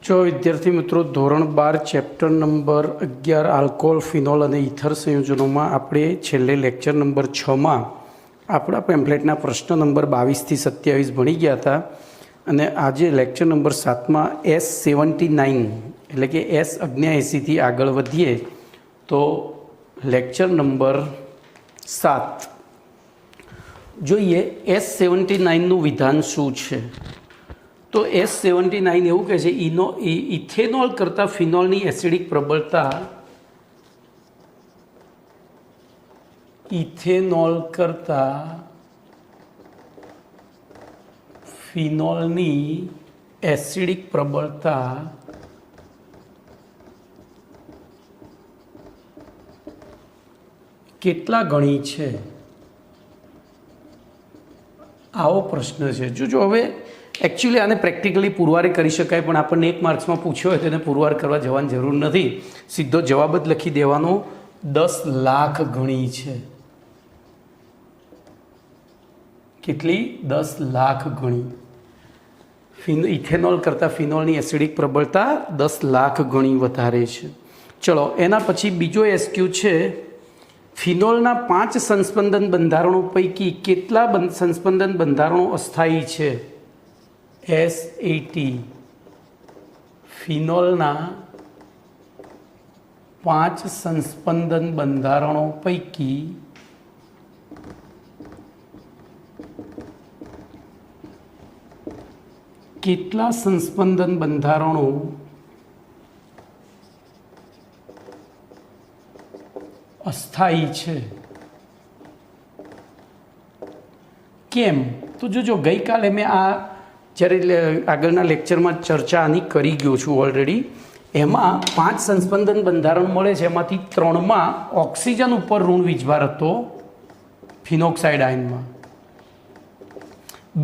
જો વિદ્યાર્થી મિત્રો ધોરણ 12 ચેપ્ટર નંબર 11 આલ્કોહોલ ફિનોલ અને ઇથર સંયોજનોમાં આપણે છેલ્લે લેક્ચર નંબર 6માં આપણા પેમ્પલેટના પ્રશ્ન નંબર 22 થી 27 ભણી ગયા હતા અને આજે લેક્ચર નંબર 7માં S79 એટલે કે S79 થી આગળ વધીએ તો લેક્ચર નંબર 7 જોઈએ S79 નું વિધાન શું છે। તો S79 એવું કહે છે ઇથેનોલ કરતાં ફિનોલની એસિડિક પ્રબળતા ઇથેનોલ કરતાં ફિનોલની એસિડિક પ્રબળતા કેટલા ગણી છે, આવો પ્રશ્ન છે। જો હવે એકચ્યુઅલી આને પ્રેક્ટિકલી પુરવાર કરી શકાય, પણ આપણને 1 માર્ક્સમાં પૂછ્યો હોય તો એને પુરવાર કરવા જવાની જરૂર નથી, સીધો જવાબ જ લખી દેવાનો 10 લાખ ગણી છે। કેટલી? 10 લાખ ગણી। ઇથેનોલ કરતાં ફિનોલની એસિડિક પ્રબળતા 10 લાખ ગણી વધારે છે। ચલો એના પછી બીજો એસક્યુ છે, ફિનોલના 5 સંસ્પંદન બંધારણો પૈકી કેટલા સંસ્પંદન બંધારણો અસ્થાયી છે? S80 ફિનોલના 5 સંસ્પંદન બંધારણો પૈકી કેટલા સંસ્પંદન બંધારણો અસ્થાયી છે? કેમ? તો જો ગઈકાલે મેં આ જ્યારે આગળના લેક્ચરમાં ચર્ચા આની કરી ગયો છું ઓલરેડી, એમાં 5 સંસ્પંદન બંધારણ મળે છે, એમાંથી 3માં ઓક્સિજન ઉપર ઋણ વીજભાર હતો ફિનોક્સાઇડ આયનમાં,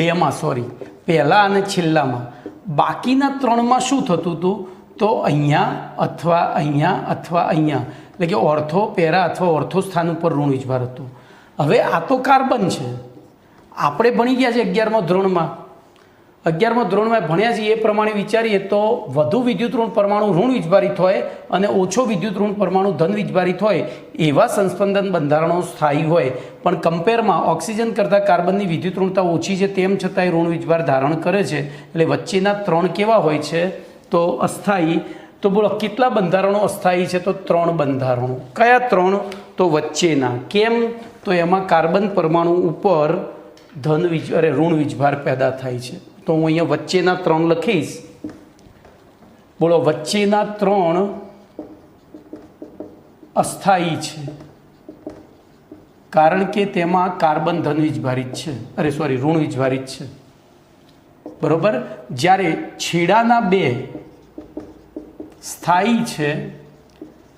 2માં પહેલા અને છેલ્લામાં, બાકીના 3માં શું થતું હતું? તો અહીંયા અથવા અહીંયા અથવા અહીંયા, એટલે કે ઓર્થો પેરા અથવા ઓર્થો સ્થાન ઉપર ઋણ વીજભાર હતો। હવે આ તો કાર્બન છે, આપણે ભણી ગયા છે 11મા ધોરણમાં ભણ્યા છીએ, એ પ્રમાણે વિચારીએ તો વધુ વિદ્યુત ઋણ પરમાણુ ઋણ વીજભારિત હોય અને ઓછો વિદ્યુત ઋણ પરમાણુ ધન વીજભારિત હોય એવા સંસ્પંદન બંધારણો સ્થાયી હોય, પણ કમ્પેરમાં ઓક્સિજન કરતાં કાર્બનની વિદ્યુત ઋણતા ઓછી છે, તેમ છતાંય ઋણ વીજભાર ધારણ કરે છે, એટલે વચ્ચેના 3 કેવા હોય છે? તો અસ્થાયી। તો બોલો કેટલા બંધારણો અસ્થાયી છે? તો 3 બંધારણો। કયા 3? તો વચ્ચેના। કેમ? તો એમાં કાર્બન પરમાણુ ઉપર ઋણ વીજભાર પેદા થાય છે, તો હું અહીંયા વચ્ચેના 3 લખીશ। બોલો વચ્ચેના 3 અસ્થાયી છે, કારણ કે તેમાં કાર્બન ધન વીજભારિત છે, ઋણ વીજભારિત છે, બરોબર। જ્યારે છેડાના 2 સ્થાયી છે,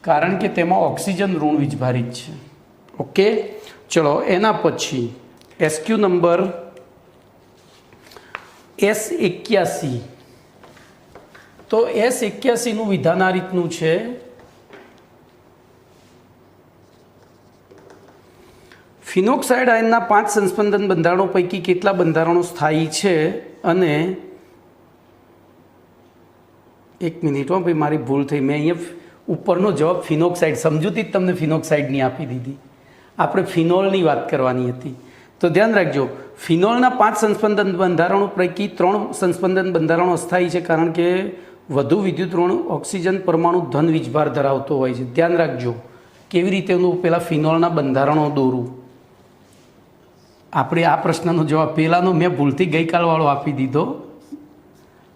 કારણ કે તેમાં ઓક્સિજન ઋણ વીજભારિત છે। ઓકે, ચલો એના પછી એસક્યુ નંબર S81। તો S81 નું વિધાન આ રીતનું છે, ફિનોક્સાઇડ આયનના 5 સંસ્પંદન બંધારણો પૈકી કેટલા બંધારણો સ્થાયી છે? અને 1 મિનિટ ભાઈ, મારી ભૂલ થઈ, મેં અહીંયા ઉપરનો જવાબ ફિનોક્સાઇડ સમજૂતી જ તમને ફિનોક્સાઇડની આપી દીધી, આપણે ફિનોલની વાત કરવાની હતી। તો ધ્યાન રાખજો, ફિનોલના 5 સંસ્પંદન બંધારણો પૈકી 3 સંસ્પંદન બંધારણો અસ્થાયી છે, કારણ કે વધુ વિદ્યુત ઋણ ઓક્સિજન પરમાણુ ધન વીજભાર ધરાવતો હોય છે। ધ્યાન રાખજો કેવી રીતે હું પહેલાં ફિનોલના બંધારણો દોરું। આપણે આ પ્રશ્નનો જવાબ પહેલાંનો મેં ભૂલથી ગઈકાલવાળો આપી દીધો।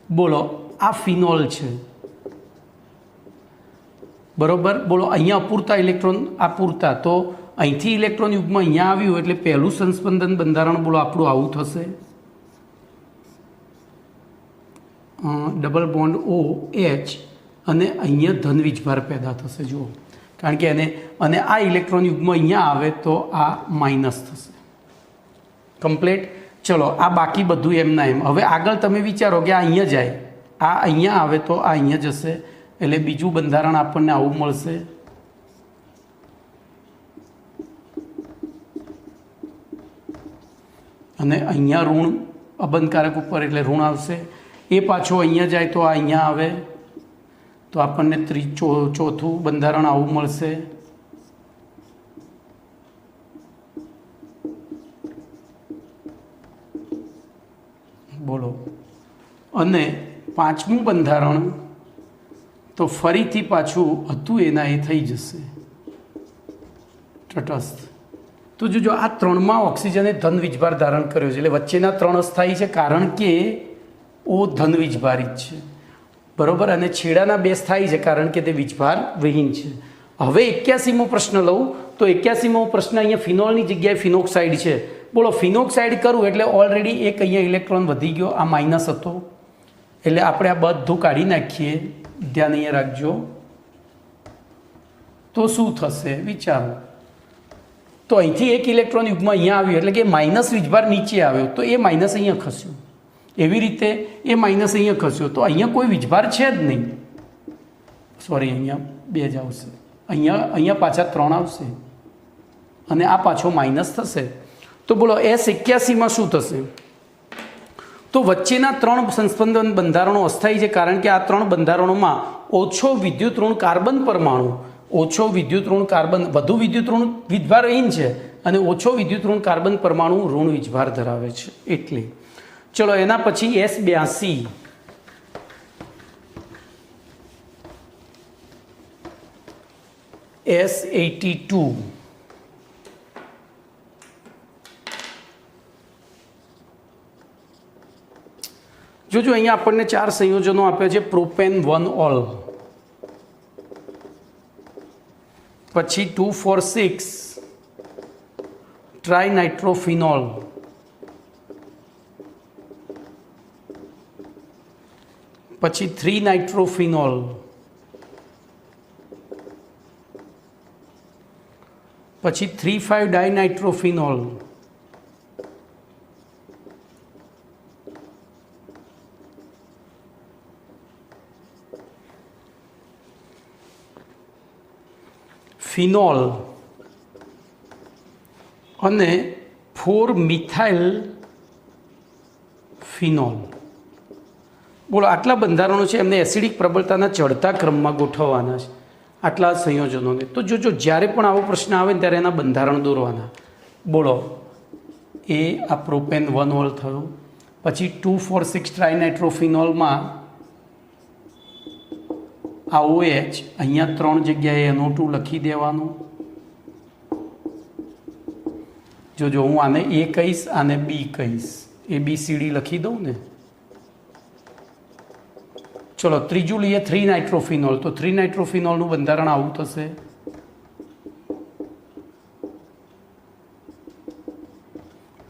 બોલો આ ફિનોલ છે, બરોબર। બોલો અહીંયા અપૂરતા ઇલેક્ટ્રોન, આ પૂરતા, તો અહીંથી ઇલેક્ટ્રોન યુગ્મ અહીંયા આવ્યું એટલે પહેલું સંસ્પંદન બંધારણ બોલો આપણું આવું થશે, ડબલ બોન્ડ OH, અને અહીંયા ધન વીજભાર પેદા થશે, જુઓ, કારણ કે અને આ ઇલેક્ટ્રોન યુગ્મ અહીંયા આવે તો આ માઇનસ થશે, કમ્પ્લીટ। ચલો આ બાકી બધું એમના એમ। હવે આગળ તમે વિચારો કે આ અહીંયા જાય, આ અહીંયા આવે તો આ અહીંયા જશે, એટલે બીજું બંધારણ આપણને આવું મળશે, અને અહીંયા ઋણ અબંધકારક ઉપર એટલે ઋણ આવશે, એ પાછો અહીંયા જાય તો આ અહીંયા આવે, તો આપણને ચોથું બંધારણ આવું મળશે. બોલો. અને પાંચમું બંધારણ તો ફરીથી પાછું હતું એના એ થઈ જશે તટસ્થ. તો જો આ ત્રણમાં ઓક્સિજને ધન વીજભાર ધારણ કર્યો છે, એટલે વચ્ચેના ત્રણ અસ્થાયી છે કારણ કે ઓ ધન વીજભારિત છે, બરાબર. અને છેડાના બે સ્થાયી છે કારણ કે તે વીજભાર વિહીન છે. હવે 81મો પ્રશ્ન લઉં તો 81મો પ્રશ્ન અહીંયા ફિનોલની જગ્યાએ ફિનોક્સાઇડ છે. બોલો, ફિનોક્સાઇડ કરું એટલે ઓલરેડી એક અહીંયા ઇલેક્ટ્રોન વધી ગયો, આ માઇનસ હતો, એટલે આપણે આ બધું કાઢી નાખીએ. ધ્યાન અહીંયા રાખજો. તો શું થશે વિચારો. તો અહીંથી એક ઇલેક્ટ્રોન યુગ્મ અહીંયા આવ્યું એટલે કે માઇનસ વીજભાર નીચે આવ્યો, તો એ માઇનસ અહીંયા ખસ્યો. એવી રીતે એ માઇનસ અહીંયા ખસ્યો, તો અહીંયા કોઈ વીજભાર છે જ નહીં. સોરી, અહીંયા 2 જ આવશે, અહીંયા પાછા 3 આવશે અને આ પાછો માઇનસ થશે. તો બોલો S81માં શું થશે? તો વચ્ચેના 3 સંસ્પંદન બંધારણો અસ્થાયી છે કારણ કે આ 3 બંધારણોમાં ઓછો વિદ્યુત ઋણ કાર્બન પરમાણુ, ઓછો વિદ્યુત ઋણ કાર્બન, વધુ વિદ્યુત ઋણ વીજભારહીન છે અને ઓછો વિદ્યુત ઋણ કાર્બન પરમાણુ ઋણ વીજભાર ધરાવે છે. એટલે ચલો એના પછી S82, S82 જોજો અહીંયા આપણને 4 સંયોજનો આપ્યા છે. પ્રોપેન 1 ઓલ, પછી 2,4,6 ટ્રાઇનાઇટ્રોફિનોલ, પછી 3 નાઇટ્રોફિનોલ, પછી 3,5 ડાયનાઇટ્રોફિનોલ, ફિનોલ અને 4 મિથાઇલ ફિનોલ. બોલો, આટલા બંધારણો છે, એમને એસિડિક પ્રબળતાના ચડતા ક્રમમાં ગોઠવવાના છે આટલા સંયોજનોને. તો જોજો જ્યારે પણ આવો પ્રશ્ન આવે ને ત્યારે એના બંધારણ દોરવાના. બોલો, એ આ પ્રોપેન 1 ઓલ થયો, પછી 2,4,6 ટ્રાઇનાઇટ્રોફિનોલમાં આ OH અહીંયા 3 જગ્યાએ NO2 લખી દેવાનું. જોજો, હું આને A કહીશ, આને B કહીશ, ABCD લખી દઉં ને. ચલો ત્રીજું લઈએ 3 નાઇટ્રોફિનોલ. તો 3 નાઇટ્રોફિનોલનું બંધારણ આવું થશે.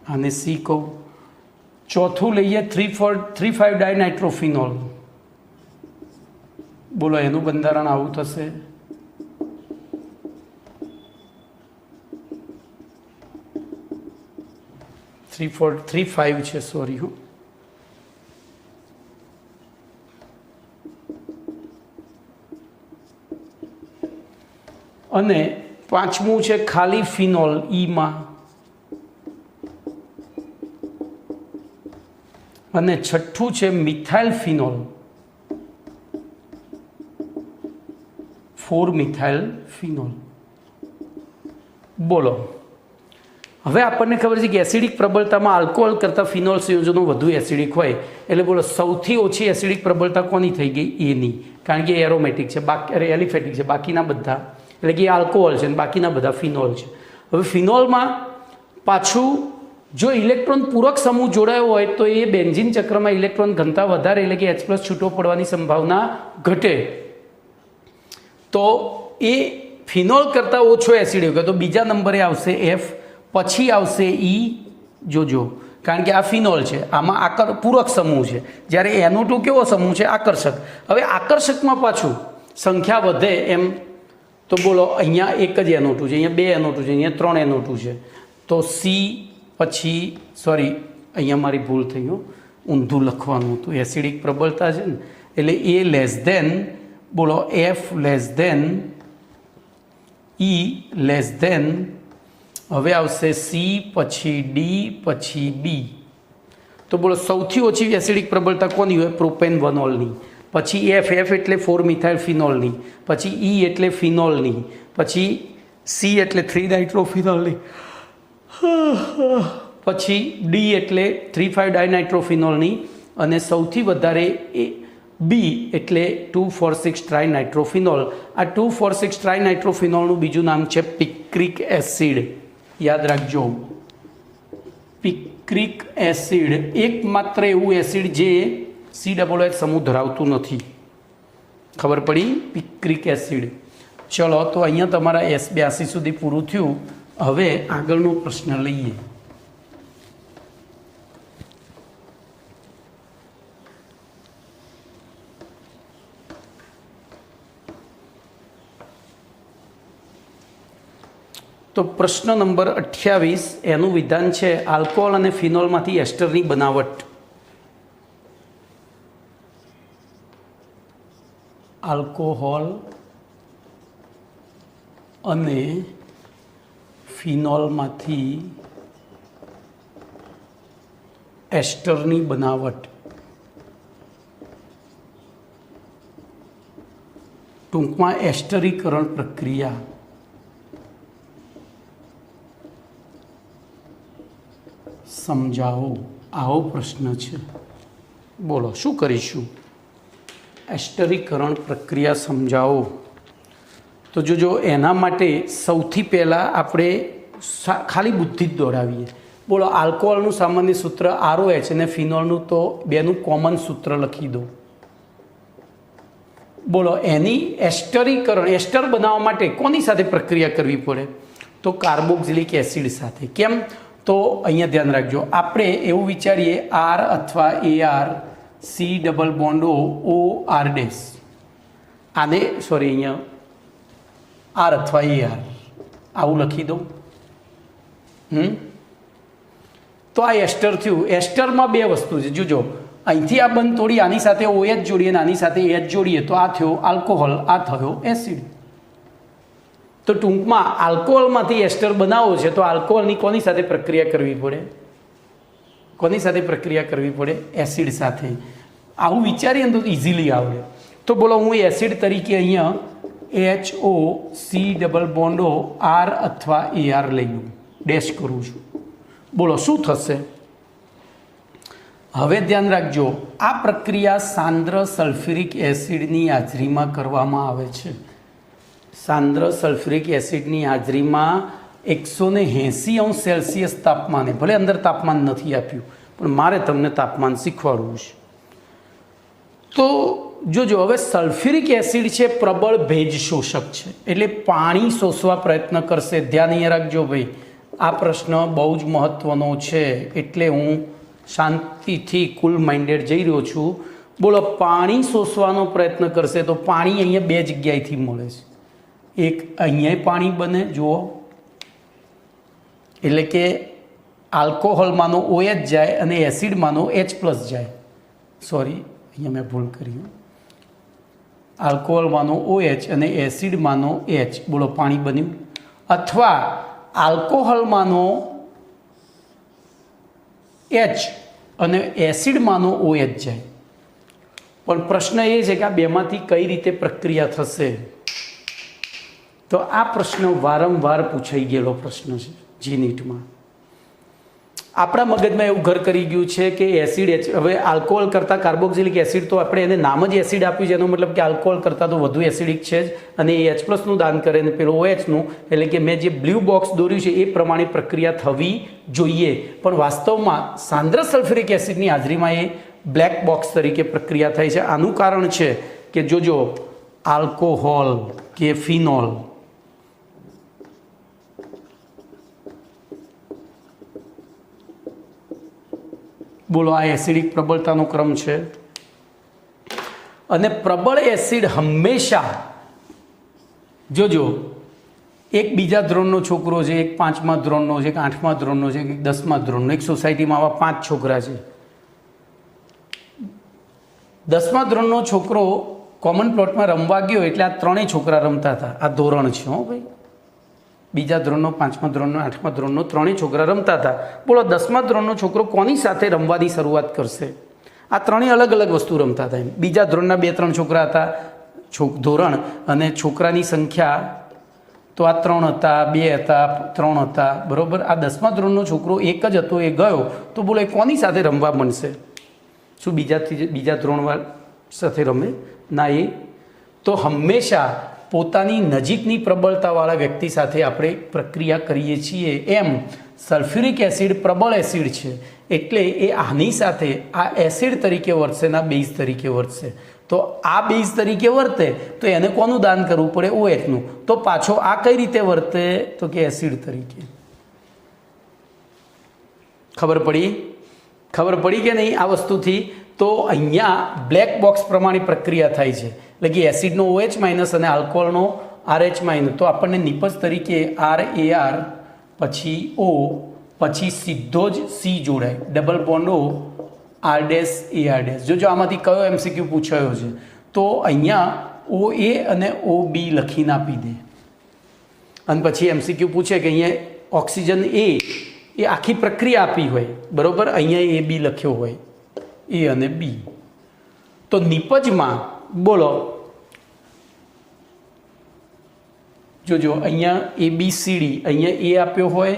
આને C કહું. ચોથું લઈએ 3,5 ડાયનાઇટ્રોફિનોલ. બોલો, એનું બંધારણ આવું થશે. થ્રી ફાઇવ છે, સોરી. હું અને પાંચમું છે ખાલી ફિનોલ ઈમાં, અને છઠ્ઠું છે મિથાઇલ ફિનોલ, 4 મિથાઇલ ફિનોલ. બોલો, હવે આપણને ખબર છે કે એસિડિક પ્રબળતામાં આલ્કોહોલ કરતાં ફિનોલ સંયોજનો વધુ એસિડિક હોય, એટલે બોલો સૌથી ઓછી એસિડિક પ્રબળતા કોની થઈ ગઈ? એની, કારણ કે એરોમેટિક છે, એલિફેટિક છે, બાકીના બધા એટલે કે આલ્કોહોલ છે અને બાકીના બધા ફિનોલ છે. હવે ફિનોલમાં પાછું જો ઇલેક્ટ્રોન પૂરક સમૂહ જોડાયો હોય તો એ બેન્ઝીન ચક્રમાં ઇલેક્ટ્રોન ઘનતા વધારે, એટલે કે H+ છૂટો પડવાની સંભાવના ઘટે. તો એ ફિનોલ કરતાં ઓછો એસિડિક હોય તો બીજા નંબરે આવશે F, પછી આવશે E. જોજો, કારણ કે આ ફિનોલ છે, આમાં પૂરક સમૂહ છે, જ્યારે NO2 કેવો સમૂહ છે? આકર્ષક. હવે આકર્ષકમાં પાછું સંખ્યા વધે એમ, તો બોલો અહીંયા એક જ NO2 છે, અહીંયા 2 NO2 છે, અહીંયા 3 NO2 છે, તો C પછી સોરી અહીંયા મારી ભૂલ થઈ ગયું, ઊંધું લખવાનું હતું. એસિડિક પ્રબળતા છે ને, એટલે A લેસ ધેન, બોલો F less than E less than, હવે આવશે C, પછી D, પછી B. તો બોલો સૌથી ઓછી એસિડિક પ્રબળતા કોની હોય? પ્રોપેન 1 ઓલની. પછી એફ એટલે 4 મિથાઇલ ફિનોલની, પછી ઈ એટલે ફિનોલની, પછી સી એટલે 3 નાઇટ્રોફિનોલની, પછી ડી એટલે 3,5 ડાયનાઇટ્રોફિનોલની, અને સૌથી વધારે એ બી એટલે 2,4,6 ટ્રાઇનાઇટ્રોફિનોલ. આ 2,4,6 ટ્રાઇનાઇટ્રોફિનોલનું બીજું નામ છે પિક્રિક એસિડ. યાદ રાખજો, પિક્રિક એસિડ એકમાત્ર એવું એસિડ જે COOH સમૂહ ધરાવતું નથી. ખબર પડી? Picric acid. ચલો, તો અહીંયા તમારા S82 સુધી પૂરું થયું. હવે આગળનો પ્રશ્ન લઈએ. તો પ્રશ્ન નંબર 28, એનું વિધાન છે આલ્કોહોલ અને ફિનોલમાંથી એસ્ટરની બનાવટ. આલ્કોહોલ અને ફિનોલમાંથી એસ્ટરની બનાવટ. ટૂંકમાં એસ્ટરીકરણ પ્રક્રિયા. સમજાવો. આવો પ્રશ્ન છે. બોલો શું કરીશું? એસ્ટરીકરણ પ્રક્રિયા સમજાવો. તો જો એના માટે સૌથી પહેલાં આપણે ખાલી બુદ્ધિ જ દોડાવીએ. બોલો, આલ્કોહોલનું સામાન્ય સૂત્ર ROH અને ફિનોલનું તો બેનું કોમન સૂત્ર લખી દો. બોલો, એની એસ્ટરીકરણ, એસ્ટર બનાવવા માટે કોની સાથે પ્રક્રિયા કરવી પડે? તો કાર્બોક્સિલિક એસિડ સાથે. કેમ? તો અહીંયા ધ્યાન રાખજો, આપણે એવું વિચારીએ R અથવા AR, C double bond OR dash, આને સોરી અહીંયા R અથવા AR આવું લખી દઉં. તો આ એસ્ટર થયું. એસ્ટરમાં બે વસ્તુ છે. જોજો, અહીંથી આ બંધ તોડી આની સાથે OH જોડીએ અને આની સાથે H જોડીએ તો આ થયો આલ્કોહોલ, આ થયો એસિડ. તો ટૂંકમાં આલ્કોહોલમાંથી એસ્ટર બનાવવો છે તો આલ્કોહોલની કોની સાથે પ્રક્રિયા કરવી પડે? કોની સાથે પ્રક્રિયા કરવી પડે? એસિડ સાથે. આવું વિચારીએ તો ઇઝીલી આવડે. તો બોલો, હું એસિડ તરીકે અહીંયા HOC ડબલ બોન્ડ R અથવા AR લઈ લઉં, ડેશ કરું છું. બોલો શું થશે? હવે ધ્યાન રાખજો, આ પ્રક્રિયા સાંદ્ર સલ્ફ્યુરિક એસિડની હાજરીમાં કરવામાં આવે છે. સાંદ્ર સલ્ફ્યુરિક એસિડની હાજરીમાં 180°C તાપમાને, ભલે અંદર તાપમાન નથી આપ્યું પણ મારે તમને તાપમાન શીખવાડવું છે. તો જોજો, હવે સલ્ફ્યુરિક એસિડ છે પ્રબળ ભેજ શોષક છે, એટલે પાણી શોષવા પ્રયત્ન કરશે. ધ્યાન અહીંયા રાખજો ભાઈ, આ પ્રશ્ન બહુ જ મહત્વનો છે, એટલે હું શાંતિથી કુલ માઇન્ડેડ જઈ રહ્યો છું. બોલો, પાણી શોષવાનો પ્રયત્ન કરશે તો પાણી અહીંયા બે જગ્યાએથી મળે છે. એક અહીંયા પાણી બને, જુઓ, એટલે કે આલ્કોહોલમાંનો OH જાય અને એસિડમાંનો H+ જાય. સોરી, અહીંયા મેં ભૂલ કરી. આલ્કોહોલમાંનો OH અને એસિડમાંનો H. બોલો, પાણી બન્યું. અથવા આલ્કોહોલમાંનો H અને એસિડમાંનો OH જાય. પણ પ્રશ્ન એ છે કે આ બેમાંથી કઈ રીતે પ્રક્રિયા થશે? તો આ પ્રશ્ન વારંવાર પૂછાઈ ગયેલો પ્રશ્ન છે GNETમાં. આપણા મગજમાં એવું ઘર કરી ગયું છે કે એસિડ, હવે આલ્કોહોલ કરતાં કાર્બોક્સિલિક એસિડ, તો આપણે એને નામ જ એસિડ આપ્યું છે, એનો મતલબ કે આલ્કોહોલ કરતાં તો વધુ એસિડિક છે જ, અને એ H+નું દાન કરે ને પેલો OHનું, એટલે કે મેં જે બ્લુ બોક્સ દોર્યું છે એ પ્રમાણે પ્રક્રિયા થવી જોઈએ. પણ વાસ્તવમાં સાંદ્ર સલ્ફ્યુરિક એસિડની હાજરીમાં એ બ્લેક બોક્સ તરીકે પ્રક્રિયા થાય છે. આનું કારણ છે કે જોજો, આલ્કોહોલ કે ફિનોલ બોલો, આ એસિડિક પ્રબળતાનો ક્રમ છે. અને પ્રબળ એસિડ હંમેશા, જોજો, એક બીજા ધોરણનો છોકરો છે, એક 5મા ધોરણનો છે, એક 8મા ધોરણનો છે, એક 10મા ધોરણનો, એક સોસાયટીમાં આવા 5 છોકરા છે. 10મા ધોરણનો છોકરો કોમન પ્લોટમાં રમવા ગયો એટલે આ ત્રણેય છોકરા રમતા હતા. આ ધોરણ છે, હો ભાઈ. બીજા ધોરણનો, 5મા ધોરણનો, 8મા ધોરણનો ત્રણેય છોકરા રમતા હતા. બોલો, 10મા ધોરણનો છોકરો કોની સાથે રમવાની શરૂઆત કરશે? આ ત્રણેય અલગ અલગ વસ્તુ રમતા હતા. બીજા ધોરણના 2-3 છોકરા હતા, ધોરણ અને છોકરાની સંખ્યા તો આ 3 હતા, 2 હતા, 3 હતા, બરાબર. આ 10મા ધોરણનો છોકરો એક જ હતો, એ ગયો તો બોલો એ કોની સાથે રમવા મળશે? શું બીજા ધોરણવાર સાથે રમે? ના. એ તો હંમેશા પોતાની નજીકની પ્રબળતાવાળા વ્યક્તિ સાથે આપણે પ્રક્રિયા કરીએ છીએ. એમ સલ્ફ્યુરિક એસિડ પ્રબળ એસિડ છે એટલે એ આની સાથે આ એસિડ તરીકે વર્તશે, ના બેઝ તરીકે વર્તશે. તો આ બેઝ તરીકે વર્તે તો એને કોનું દાન કરવું પડે? OHનું. તો પાછો આ કઈ રીતે વર્તે? તો કે એસિડ તરીકે. ખબર પડી કે નહીં આ વસ્તુથી? તો અહીંયા બ્લેક બોક્સ પ્રમાણે પ્રક્રિયા થાય છે, એટલે કે એસિડનો OH- અને આલ્કોહોલનો RH-. તો આપણને નિપજ તરીકે RAR પછી O પછી સીધો જ C જોડાય, ડબલ બોન્ડ O R', જોજો આમાંથી કયો MCQ પૂછાયો છે. તો અહીંયા OA અને OB લખીને આપી દે અને પછી MCQ પૂછે કે અહીંયા ઓક્સિજન A એ આખી પ્રક્રિયા આપી હોય, બરાબર. અહીંયા AB લખ્યો હોય, A અને B. તો નિપજમાં બોલો જોજો અહીંયા ABCD, અહીંયા A આપ્યો હોય,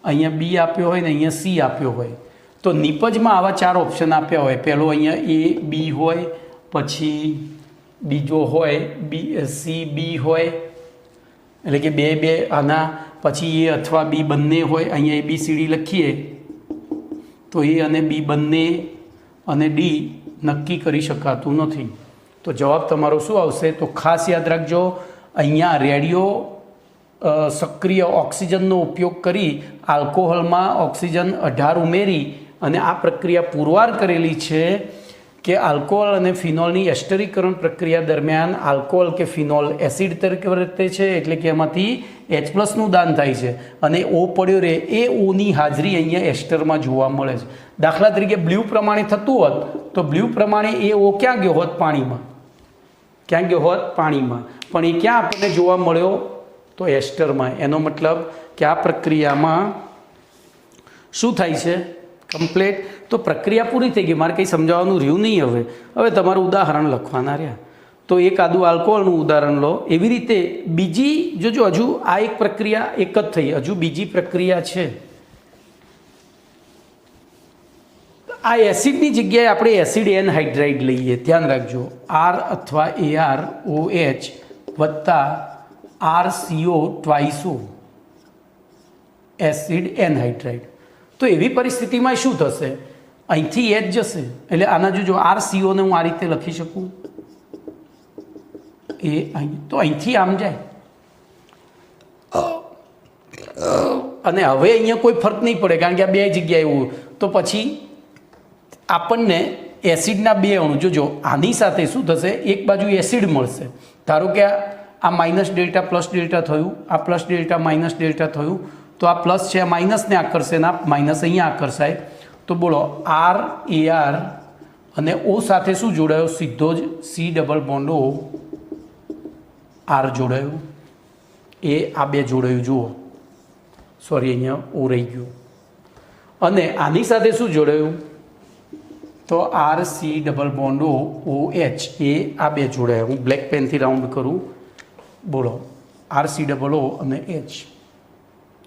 અહીંયા B આપ્યો હોય ને અહીંયા C આપ્યો હોય. તો નિપજમાં આવા 4 ઓપ્શન આપ્યા હોય. પહેલો અહીંયા A B હોય, પછી બીજો હોય C B હોય, એટલે કે બે આના, પછી A અથવા B બંને હોય. અહીંયા ABCD લખીએ તો A અને B બંને અને D નક્કી કરી શકાતું નથી. તો જવાબ તમારો શું આવશે? તો ખાસ યાદ રાખજો, અહીંયા રેડિયો સક્રિય ઓક્સિજનનો ઉપયોગ કરી આલ્કોહોલમાં ઓક્સિજન 18 ઉમેરી અને આ પ્રક્રિયા પુરવાર કરેલી છે કે આલ્કોહોલ અને ફિનોલની એસ્ટરીકરણ પ્રક્રિયા દરમિયાન આલ્કોહોલ કે ફિનોલ એસિડ તરીકે વર્તે છે, એટલે કે એમાંથી H+નું દાન થાય છે અને O પડ્યો રહે. એ Oની હાજરી અહીંયા એસ્ટરમાં જોવા મળે છે. દાખલા તરીકે બ્લ્યુ પ્રમાણે થતું હોત તો બ્લ્યુ પ્રમાણે એ O ક્યાં ગયો હોત? પાણીમાં. ક્યાં ગયો હોત? પાણીમાં. પણ એ ક્યાં આપણને જોવા મળ્યો? તો એસ્ટરમાં. એનો મતલબ કે આ પ્રક્રિયામાં શું થાય છે? કમ્પ્લેટ. તો પ્રક્રિયા પૂરી થઈ ગઈ, મારે કંઈ સમજાવવાનું રહ્યું નહીં. હવે તમારું ઉદાહરણ લખવાના રહ્યા. તો એક આદુ આલ્કોહોલનું ઉદાહરણ લો. એવી રીતે બીજી જોજો, હજુ આ એક પ્રક્રિયા એક જ થઈ, હજુ બીજી પ્રક્રિયા છે. આ એસિડની જગ્યાએ આપણે એસિડ એનહાઇડ્રાઇડ લઈએ, ધ્યાન રાખજો. R અથવા ArOH વત્તા RCO twice O, acid anhydride. તો એવી પરિસ્થિતિમાં શું થશે? અહીંથી H જશે, એટલે આના જોજો RCO ને હું આ રીતે લખી શકું, એ અહીં. તો અહીંથી આમ જાય અને હવે અહીંયા કોઈ ફરક નહીં પડે કારણ કે આ બે જગ્યાએ એવું. તો પછી આપણને એસિડના 2 અણુ જોજો, આની સાથે શું થશે? એક બાજુ એસિડ મળશે. ધારો કે આ માઇનસ ડેલ્ટા પ્લસ ડેલ્ટા થયું, આ પ્લસ ડેલ્ટા માઇનસ ડેલ્ટા થયું. તો આ પ્લસ છે, આ માઇનસને આકર્ષે ને આ માઇનસ અહીંયા આકર્ષાય. તો બોલો RAR અને O સાથે શું જોડાયો? સીધો જ C double bond O R જોડાયું. એ આ 2 જોડાયું, જુઓ, સોરી અહીંયા O રહી ગયું. અને આની સાથે શું જોડાયું? તો RC ડબલ બોન્ડ OH, એ આ 2 જોડાયા. હું બ્લેક પેનથી રાઉન્ડ કરું, બોલો RC ડબલ O અને H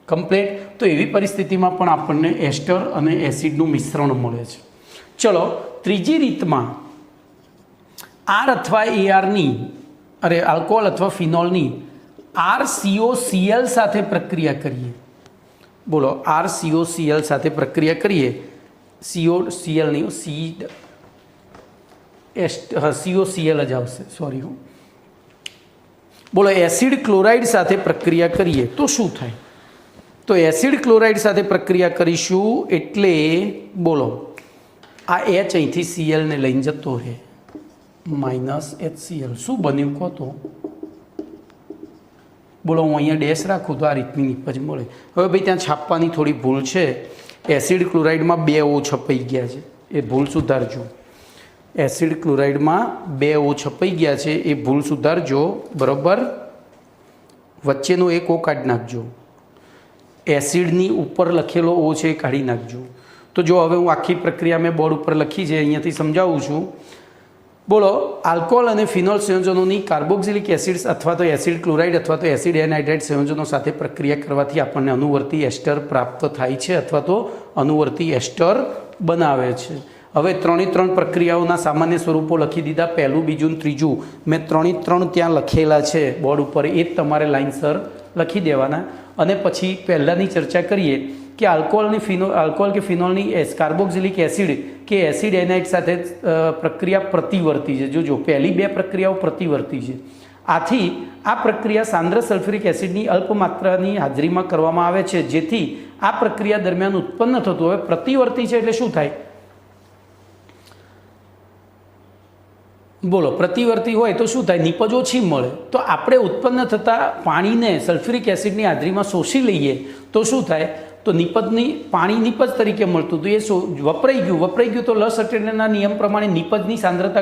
કમ્પ્લેટ. તો એવી પરિસ્થિતિમાં પણ આપણને એસ્ટર અને એસિડનું મિશ્રણ મળે છે. ચલો ત્રીજી રીતમાં R અથવા ARની આલ્કોહોલ અથવા ફિનોલની RCOCl સાથે પ્રક્રિયા કરીએ. બોલો RCOCl સાથે પ્રક્રિયા કરીએ. COCl નહીં, COCl જ આવશે, સોરી. બોલો એસિડ ક્લોરાઇડ સાથે પ્રક્રિયા કરીએ તો શું થાય? તો એસિડ ક્લોરાઇડ સાથે પ્રક્રિયા કરીશું એટલે બોલો આ H અહીંથી Cl ને લઈને જતો રહે, -HCl. શું બન્યું કહો તો? બોલો હું અહીંયા ડેશ રાખું તો આ રીતની નિપજ મળે. હવે ભાઈ ત્યાં છાપવાની થોડી ભૂલ છે. એસિડ ક્લોરાઇડમાં 2 O છપાઈ ગયા છે, એ ભૂલ સુધારજો. એસિડ ક્લોરાઇડમાં 2 O છપાઈ ગયા છે, એ ભૂલ સુધારજો, બરાબર. વચ્ચેનો એક O કાઢી નાખજો. એસિડની ઉપર લખેલો O છે એ કાઢી નાખજો. तो जो हवे हूँ आखी प्रक्रिया मैं बोर्ड पर लखी है, अहींयाथी समजावुं छुं। बोलो, आल्कोहोल और फिनोल संयोजनों की कार्बोक्सिलिक एसिड्स अथवा तो एसिड क्लोराइड अथवा तो एसिड एनाइड्राइड संयोजनों साथे प्रक्रिया करवाथी आपने अनुवर्ती एस्टर प्राप्त थाय छे अथवा तो अनुवर्ती एस्टर बनावे छे। हवे त्रणेय त्रण प्रक्रियाओना सामान्य स्वरूपों लखी दीधा, पहलू, बीजू, त्रीजू मैं त्रणेय त्रण त्यां लखेला छे बोर्ड पर, ए तमारे लाइनसर लखी देवाना। अने पछी पहलानी चर्चा करिए कि आल्कोहोल के फिनोल कार्बोक्सिलिक एसिड के एसिड एनाइड साथे प्रक्रिया प्रतिवर्ती है। जो पहली बे प्रक्रियाओ प्रतिवर्ती है। आथी आ प्रक्रिया सांद्र सल्फ्यूरिक एसिडनी अल्प मात्रानी हाजरीमां करवामां आवे छे, जेथी आ प्रक्रिया दरमियान उत्पन्न थतुं हवे प्रतिवर्ती छे एटले शुं थाय? बोलो, प्रतिवर्ती होय तो शुं थाय? निपज ओછી मळे। तो आपणे उत्पन्न थता पाणीने सल्फ्यूरिक एसिडनी हाजरीमां शोषी लईए तो शुं थाय? तो निपजनी पाणी निपज तरीके मळतुं तो ए वपराई गयुं तो लस अटेलना नियम प्रमाणे निपजनी सांद्रता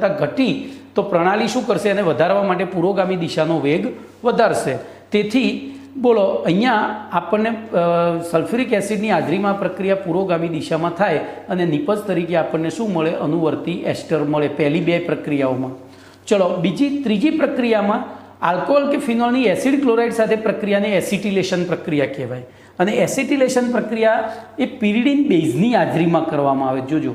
घटी तो प्रणाली शुं करशे? एने वधारवा माटे पुरोगामी दिशानो वेग वधारशे। तेथी बोलो, अहींया आपणे सल्फ्यूरिक एसिडनी हाजरीमां प्रक्रिया पुरोगामी दिशामां थाय अने निपज तरीके आपणे शुं मळे? अनुवर्ती एस्टर मळे पहली बे प्रक्रियाओमां। चलो, त्रीजी प्रक्रियामां आल्कोहोल के फिनोलनी एसिड क्लोराइड साथे प्रक्रियाने एसिटिलेशन प्रक्रिया कहेवाय। अने एसिटिलेशन प्रक्रिया ए पिरिडीन बेઝની हाजरीमां करवामां आवे। जोजो,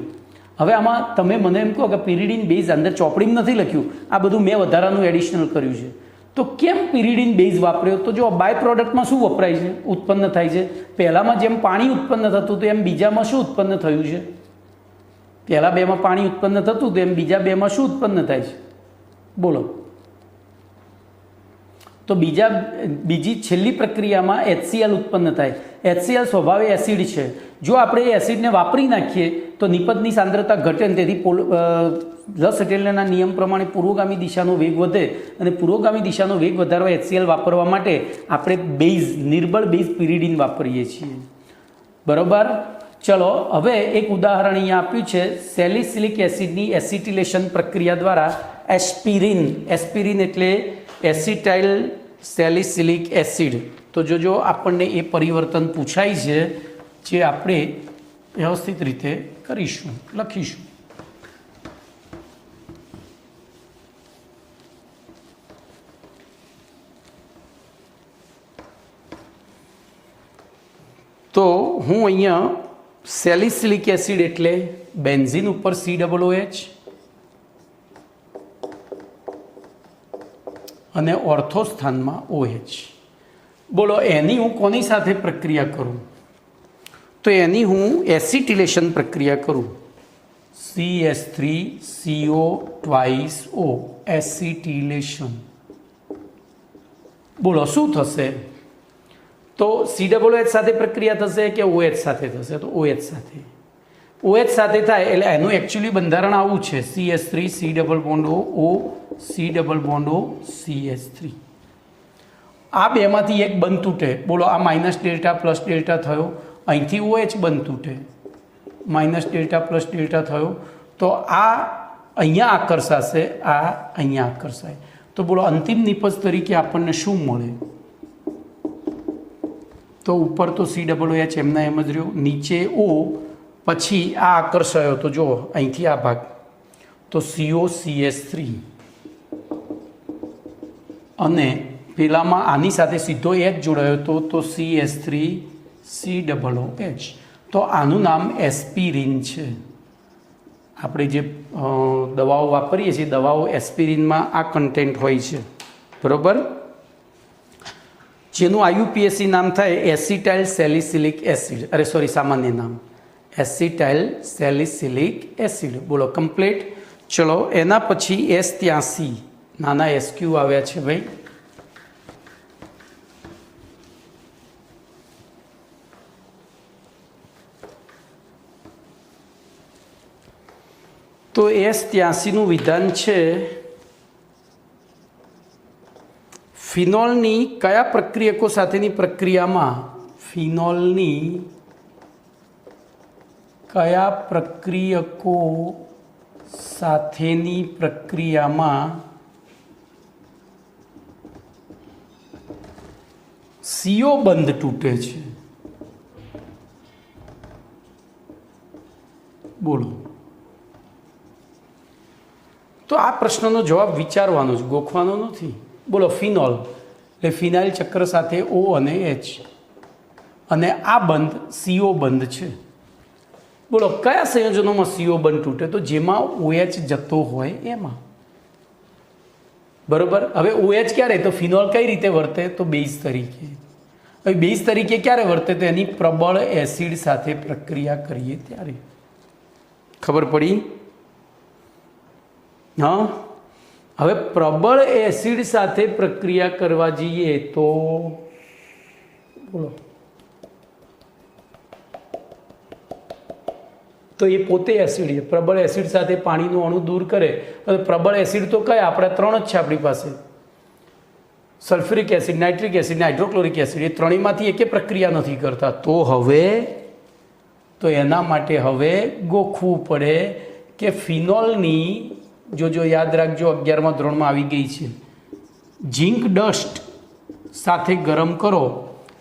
हवे आमां तमे मने एम कहो के पिरिडीन बेઝ अंदर ચોપડીમાં નથી લખ્યું, आ બધું મેં વધારાનું એડિશનલ કર્યું છે। तो केम पिरिडीन बेઝ वापर्यो? तो जो बाय प्रोडक्टमां शुं वपराय छे? उत्पन्न थाय छे। पहेलामां जेम पाणी उत्पन्न थतुं तो एम बीजामां शुं उत्पन्न थयुं छे? पहेला बेमां पाणी उत्पन्न थतुं तो एम बीजा बेमां शुं उत्पन्न थाय छे? बोलो। तो बीजी छेल्ली प्रक्रिया में HCl उत्पन्न थाय। HCl स्वभावे एसिड है। जो आपणे एसिड ने वापरी नाखीए तो निपजनी सांद्रता घटे, तेथी लस अटेलना नियम प्रमाणे पूर्वगामी दिशानो वेग वधे अने पूर्वगामी दिशानो वेग वधारवा HCl वापरवा माटे आपणे बेઝ, निर्बळ बेઝ पिरिडीन वापरीए छीए। बरोबर। चलो, हवे एक उदाहरण अहींया आप्युं छे सेलिसिलिक एसिडनी एसिटिलेशन प्रक्रिया द्वारा एस्पिरिन एटले एसिटाइल सेलिसिलिक एसिड। तो जो आपने ये परिवर्तन पूछाय छे जे आपणे व्यवस्थित रीते करीशुं, लखीशुं। तो हूँ अहींया सेलिसिलिक एसिड एटले बेन्जीन उपर COOH અને ઓર્થો સ્થાનમાં OH। બોલો, એની હું કોની સાથે પ્રક્રિયા કરું? તો એની હું એસિટિલેશન પ્રક્રિયા કરું। CH3CO twice O એસિટિલેશન। બોલો, શું થશે? તો COOH સાથે પ્રક્રિયા થશે કે OH સાથે થશે? તો OH સાથે। OH સાથે થાય એટલે એનું એકચ્યુઅલી બંધારણ આવું છે CH3 C double bond O C double bond O CH3। આ બેમાંથી એક બંધ તૂટે। બોલો, આ માઇનસ ડેલ્ટા પ્લસ ડેલ્ટા થયો, અહીંથી OH બંધ તૂટે, માઇનસ ડેલ્ટા પ્લસ ડેલ્ટા થયો, તો આ અહીંયા આકર્ષાશે, આ અહીંયા આકર્ષાય। તો બોલો, અંતિમ નિપજ તરીકે આપણને શું મળે? તો ઉપર તો COOH એમના એમ જ રહ્યો, નીચે O, પછી આ આકર્ષાયો તો જો અહીંથી આ ભાગ તો COCH3 અને પેલામાં આની સાથે સીધો H જોડાયો તો CH3COOH। તો આનું નામ એસ્પિરિન છે। આપણે જે દવાઓ વાપરીએ છીએ, દવાઓ એસ્પિરિનમાં આ કન્ટેન્ટ હોય છે, બરાબર, જેનું IUPAC નામ થાય એસિટાઇલ સેલિસિલિક એસિડ। અરે સોરી, સામાન્ય નામ एसिटाइल सेलिसिलिक एसिड। बोलो, कम्प्लीट। चलो, एना पछी S83 नाना SQ आव्या छे भाई। तो S83 नु विधान छे फिनोलनी कया प्रक्रियको साथेनी प्रक्रियामां फिनोलनी कया प्रक्रियको साथेनी प्रक्रियामां CO બંધ તૂટે છે। બોલો. તો આ પ્રશ્નનો જવાબ વિચારવાનો જ, ગોખવાનો નથી. બોલો, ફિનોલ એટલે ફિનાઇલ ચક્ર સાથે O અને H, અને આ બંધ CO બંધ છે. બોલો, કયા સંયોજનોમાં CO બંધ તૂટે? તો જેમાં OH જતો હોય એમાં. બરોબર. હવે OH ક્યારે? તો ફિનોલ કઈ રીતે વર્તે? તો બેઝ તરીકે. હવે બેઝ તરીકે ક્યારે વર્તે? તો એની પ્રબળ એસિડ સાથે પ્રક્રિયા કરીએ ત્યારે. ખબર પડી? હા. હવે પ્રબળ એસિડ સાથે પ્રક્રિયા કરવા જઈએ તો બોલો, તો એ પોતે એસિડ છે. પ્રબળ એસિડ સાથે પાણીનું અણુ દૂર કરે. હવે પ્રબળ એસિડ તો કયા? આપણે 3 જ છે આપણી પાસે: sulphuric acid, nitric acid, hydrochloric acid. એ ત્રણેયમાંથી એકે પ્રક્રિયા નથી કરતા. તો એના માટે હવે ગોખવું પડે કે ફિનોલની, જો યાદ રાખજો, 11મા ધોરણમાં આવી ગઈ છે. ઝીંક ડસ્ટ સાથે ગરમ કરો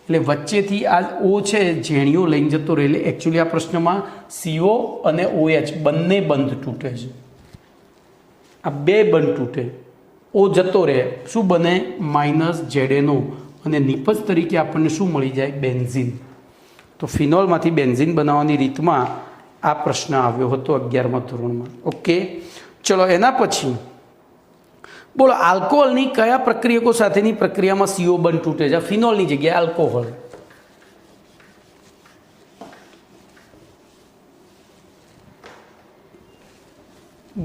એટલે વચ્ચેથી આ O છે ઝેણીઓ લઈને જતો રહે. એટલે એકચ્યુઅલી આ પ્રશ્નમાં CO અને OH બંને બંધ તૂટે છે. આ બે બંધ તૂટે, O જતો રહે, શું બને? -ZNO, અને નિપજ તરીકે આપણને શું મળી જાય? બેન્ઝીન. તો ફિનોલમાંથી બેન્ઝીન બનાવવાની રીતમાં આ પ્રશ્ન આવ્યો હતો 11મા ધોરણમાં. ઓકે, ચલો એના પછી બોલો, આલ્કોહોલની કયા પ્રક્રિયકો સાથેની પ્રક્રિયામાં CO બંધ તૂટે છે? ફિનોલની જગ્યાએ આલ્કોહોલ.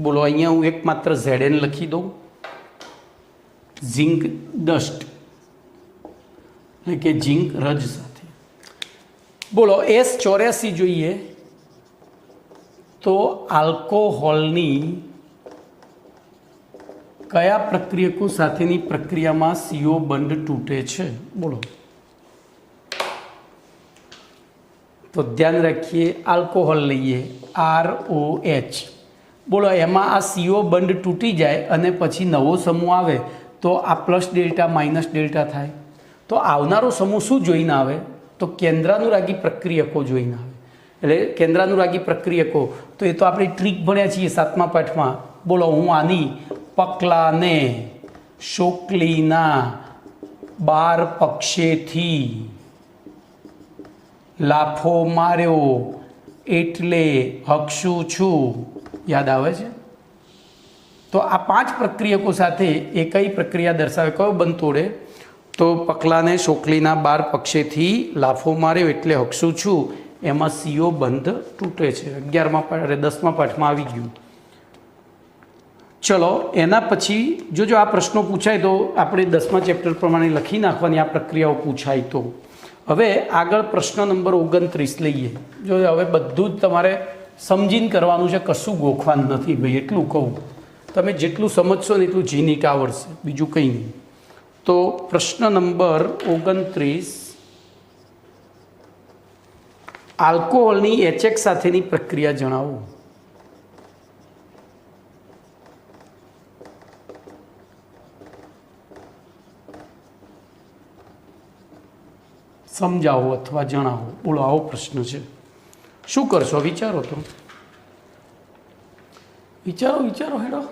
બોલો, અહીંયા હું એકમાત્ર ZN લખી દઉં. ઝિંક ડસ્ટ એટલે કે ઝિંક રજ સાથે. બોલો, S84 જોઈએ તો આલ્કોહોલની કયા પ્રક્રિયકો સાથેની પ્રક્રિયામાં CO બંધ તૂટે છે? બોલો. તો ધ્યાન રાખીએ, આલ્કોહોલ લઈએ ROH. બોલો, એમાં આ CO બંધ તૂટી જાય અને પછી નવો સમૂહ આવે તો આ પ્લસ ડેલ્ટા માઇનસ ડેલ્ટા થાય. તો આવનારો સમૂહ શું જોઈને આવે? તો કેન્દ્રાનુરાગી પ્રક્રિયકો જોઈને આવે. એટલે કેન્દ્રાનુરાગી પ્રક્રિયકો તો એ તો આપણે ટ્રીક ભણ્યા છીએ 7મા પાઠમાં. બોલો, હું આની પકલાને શોકલીના 12 પક્ષેથી લાફો માર્યો એટલે હકશું છું. યાદ આવે છે? તો આ 5 પ્રક્રિયકો સાથે એ કઈ પ્રક્રિયા દર્શાવે? કયો બંધ તોડે? તો પકલાને શોકલીના 12 પક્ષેથી લાફો માર્યો એટલે હકશું છું, એમાં CO બંધ તૂટે છે. 10મા પાઠમાં આવી ગયું. ચલો એના પછી જો આ પ્રશ્નો પૂછાય તો આપણે 10મા ચેપ્ટર પ્રમાણે લખી નાખવાની. આ પ્રક્રિયાઓ પૂછાય તો. હવે આગળ પ્રશ્ન નંબર 29 લઈએ. જો હવે બધું જ તમારે સમજીને કરવાનું છે, કશું ગોખવાનું નથી ભાઈ, એટલું કહું. તમે જેટલું સમજશો ને એટલું જીનીટ આવડશે, બીજું કંઈ નહીં. તો પ્રશ્ન નંબર 29, આલ્કોહોલની HX સાથેની પ્રક્રિયા જણાવો. સમજાવો અથવા જણાવો. બોલો, આવો પ્રશ્ન છે. શું કરશો? વિચારો તો. વિચારો હેડો.